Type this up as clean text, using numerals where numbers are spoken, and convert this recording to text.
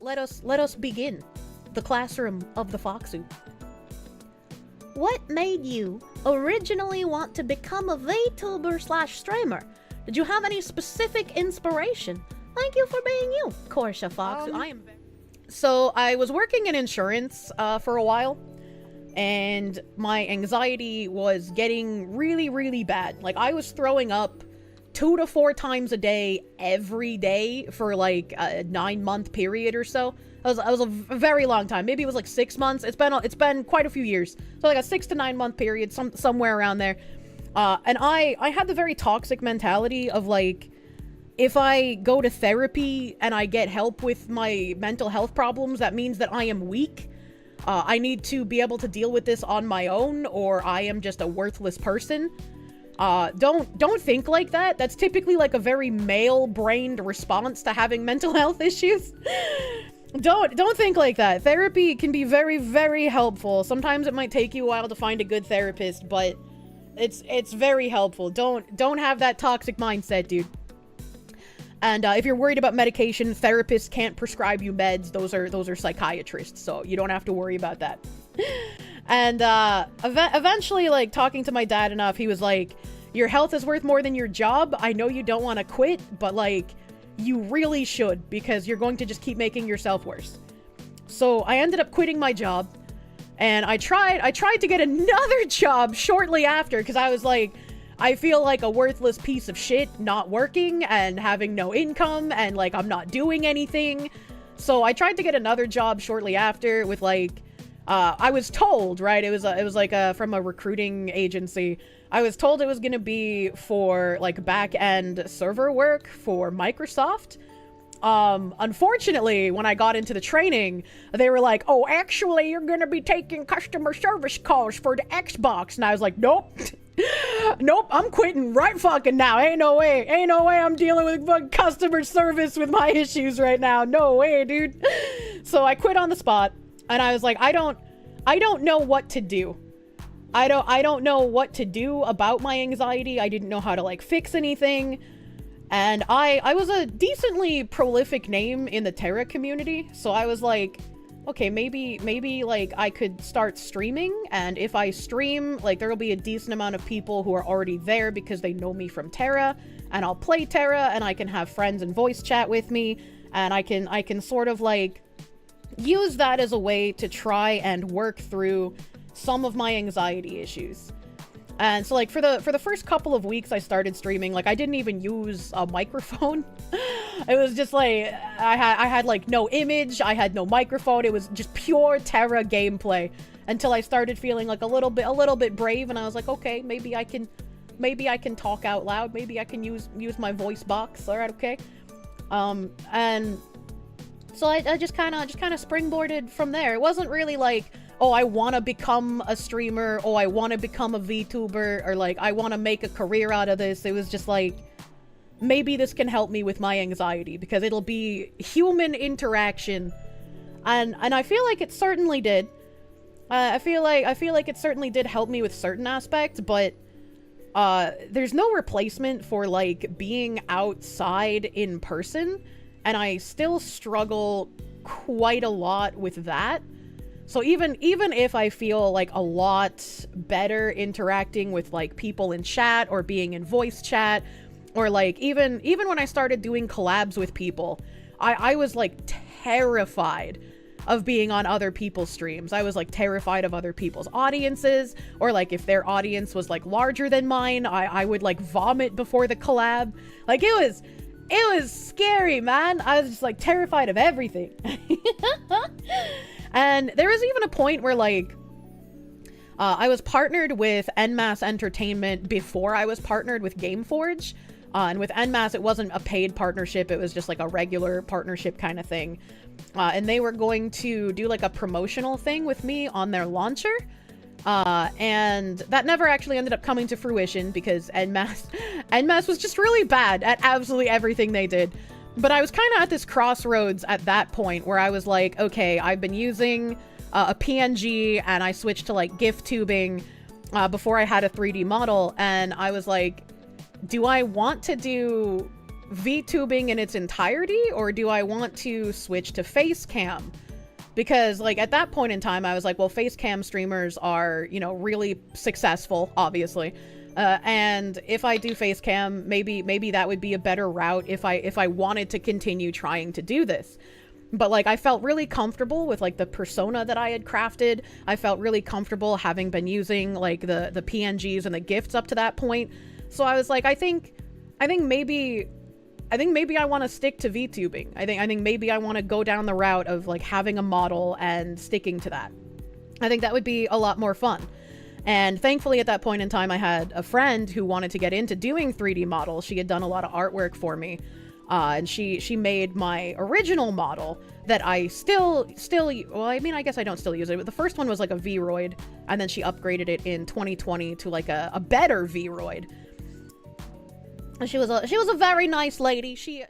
let us begin the classroom of the Foxu. What made you originally want to become a VTuber slash streamer? Did you have any specific inspiration? Thank you for being you, Kirsche Verstahl. So I was working in insurance for a while, and my anxiety was getting really, really bad. Like, I was throwing up 2 to 4 times a day, every day, for like a 9-month period or so. It was a very long time. Maybe it was like 6 months. It's been quite a few years. So like a 6 to 9 month period, somewhere around there. And I had the very toxic mentality of like, if I go to therapy and I get help with my mental health problems, that means that I am weak. I need to be able to deal with this on my own, or I am just a worthless person. Don't think like that. That's typically like a very male-brained response to having mental health issues. Don't think like that. Therapy can be very, very helpful. Sometimes it might take you a while to find a good therapist, but it's very helpful. Don't have that toxic mindset, dude. And if you're worried about medication, therapists can't prescribe you meds. Those are psychiatrists, so you don't have to worry about that. And eventually, like, talking to my dad enough, he was like, your health is worth more than your job. I know you don't want to quit, but like, you really should, because you're going to just keep making yourself worse. So I ended up quitting my job, and I tried to get another job shortly after, because I was like, I feel like a worthless piece of shit not working and having no income, and like I'm not doing anything. So I tried to get another job shortly after with like, I was told, right? It was like from a recruiting agency. I was told it was gonna be for like back-end server work for Microsoft. Unfortunately, when I got into the training, they were like, oh, actually, you're gonna be taking customer service calls for the Xbox. And I was like, nope. Nope, I'm quitting right fucking now. Ain't no way I'm dealing with fucking customer service with my issues right now. No way, dude. So I quit on the spot, and I was like, I don't know what to do. I don't know what to do about my anxiety. I didn't know how to like fix anything. And I was a decently prolific name in the Terra community, so I was like, okay, maybe like I could start streaming, and if I stream, like there'll be a decent amount of people who are already there because they know me from Terra, and I'll play Terra, and I can have friends and voice chat with me, and I can sort of like use that as a way to try and work through some of my anxiety issues. And so like for the first couple of weeks I started streaming, like I didn't even use a microphone. It was just like I had like no image, I had no microphone. It was just pure Terra gameplay until I started feeling like a little bit brave, and I was like, okay, maybe I can talk out loud, maybe I can use my voice box. All right, okay. And so I just kind of springboarded from there. It wasn't really like, oh, I want to become a streamer, oh, I want to become a VTuber, or like, I want to make a career out of this. It was just like, maybe this can help me with my anxiety, because it'll be human interaction. And I feel like it certainly did. I feel like it certainly did help me with certain aspects, but there's no replacement for like being outside in person, and I still struggle quite a lot with that. So even if I feel like a lot better interacting with like people in chat or being in voice chat, or like even when I started doing collabs with people, I was like terrified of being on other people's streams. I was like terrified of other people's audiences, or like if their audience was like larger than mine, I would like vomit before the collab. Like it was scary, man. I was just like terrified of everything. And there was even a point where like I was partnered with NMAS Entertainment before I was partnered with Gameforge. And with NMAS, it wasn't a paid partnership. It was just like a regular partnership kind of thing. And they were going to do like a promotional thing with me on their launcher. And that never actually ended up coming to fruition because NMAS was just really bad at absolutely everything they did. But I was kind of at this crossroads at that point where I was like, okay, I've been using a PNG, and I switched to like GIF tubing before I had a 3D model. And I was like, do I want to do VTubing in its entirety, or do I want to switch to face cam? Because like at that point in time, I was like, well, face cam streamers are, you know, really successful, obviously. And if I do face cam, maybe that would be a better route if I wanted to continue trying to do this. But like I felt really comfortable with like the persona that I had crafted. I felt really comfortable having been using like the PNGs and the GIFs up to that point. So I was like, I think maybe I want to stick to VTubing. I think maybe I want to go down the route of like having a model and sticking to that. I think that would be a lot more fun. And thankfully at that point in time, I had a friend who wanted to get into doing 3D models. She had done a lot of artwork for me. And she made my original model that I still, well, I mean, I guess I don't still use it, but the first one was like a Vroid, and then she upgraded it in 2020 to like a better Vroid. And she was a very nice lady. She